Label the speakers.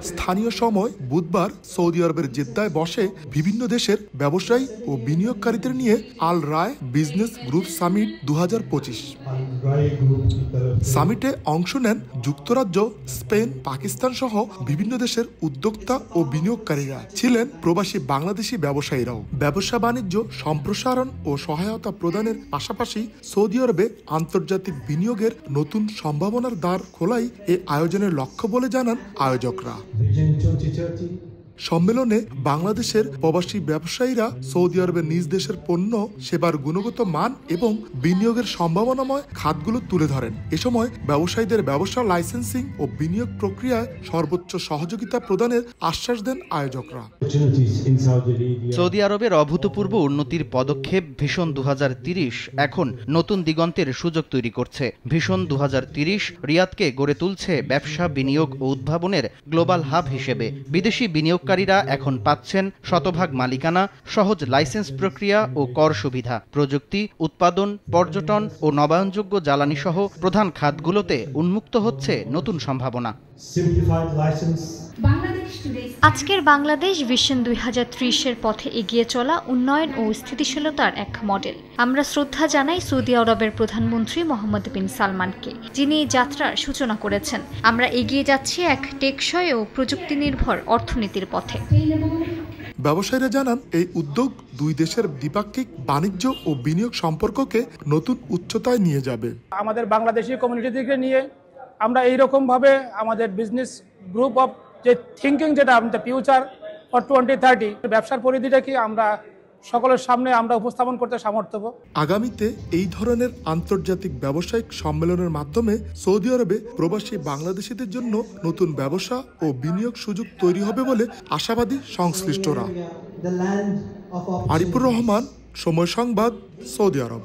Speaker 1: স্থানীয় সময় বুধবার সৌদি আরবের জেদ্দায় বসে বিভিন্ন দেশের ব্যবসায়ী ও বিনিয়োগকারীদের নিয়ে আল রায় বিজনেস গ্রুপ সামিট 2025। সামিটে অংশ নেন যুক্তরাজ্য, স্পেন, পাকিস্তান সহ বিভিন্ন দেশের উদ্যোক্তা ও বিনিয়োগকারীরা, ছিলেন প্রবাসী বাংলাদেশি ব্যবসায়ীরাও। ব্যবসা বাণিজ্য সম্প্রসারণ ও সহায়তা প্রদানের পাশাপাশি সৌদি আরবে আন্তর্জাতিক বিনিয়োগের নতুন সম্ভাবনার দ্বার খোলাই এই আয়োজনের লক্ষ্য বলে জানান আয়োজকরা। সম্মেলনে বাংলাদেশের প্রবাসী ব্যবসায়ীরা সৌদি আরবের নিজ দেশের পণ্য সেবার গুণগত মান এবং বিনিয়োগের সম্ভাবনাময় খাতগুলো তুলে ধরেন। এ সময় ব্যবসায়ীদের ব্যবসা লাইসেন্সিং ও বিনিয়োগ প্রক্রিয়ায় সর্বোচ্চ সহযোগিতা প্রদানের আশ্বাস দেন আয়োজকরা।
Speaker 2: সৌদি আরবের অভূতপূর্ব উন্নতির পদক্ষেপ ভিশন 2030 এখন নতুন দিগন্তের সুযোগ তৈরি করছে। ভিশন 2030 রিয়াদকে গড়ে তুলছে ব্যবসা, বিনিয়োগ ও উদ্ভাবনের গ্লোবাল হাব হিসেবে। বিদেশি বিনিয়োগকারীরা এখন পাচ্ছেন শতভাগ মালিকানা, সহজ লাইসেন্স প্রক্রিয়া ও কর সুবিধা। প্রযুক্তি, উৎপাদন, পর্যটন ও নবায়নযোগ্য জ্বালানি সহ প্রধান খাতগুলোতে উন্মুক্ত হচ্ছে নতুন সম্ভাবনা।
Speaker 3: আজকের বাংলাদেশ ভিশন 2030-এর পথে এগিয়ে চলা উন্নয়ন ও স্থিতিশীলতার এক মডেল। আমরা শ্রদ্ধা জানাই সৌদি আরবের প্রধানমন্ত্রী মোহাম্মদ বিন সালমানকে, যিনি এই যাত্রার সূচনা করেছেন। আমরা এগিয়ে যাচ্ছি এক টেকসই ও প্রযুক্তি নির্ভর অর্থনীতির পথে।
Speaker 1: ব্যবসায়ীরা জানান, এই উদ্যোগ দুই দেশের দ্বিপাক্ষিক বাণিজ্য ও বিনিয়োগ সম্পর্ককে নতুন উচ্চতায় নিয়ে যাবে।
Speaker 4: আমাদের বাংলাদেশি কমিউনিটিকে নিয়ে আমরা এইরকম ভাবে আমাদের বিজনেস গ্রুপ অফ যে থিঙ্কিং, যেটা আমাদের ফিউচার ফর 2030, ব্যবসার পরিধিটা কি আমরা সকলের সামনে আমরা উপস্থাপন করতে সামর্থ্য।
Speaker 1: আগামীতে এই ধরনের আন্তর্জাতিক ব্যবসায়িক সম্মেলনের মাধ্যমে সৌদি আরবে প্রবাসী বাংলাদেশিদের জন্য নতুন ব্যবসা ও বিনিয়োগ সুযোগ তৈরি হবে বলে আশাবাদী সংশ্লিষ্টরা। আরিফুর রহমান, সময় সংবাদ, সৌদি আরব।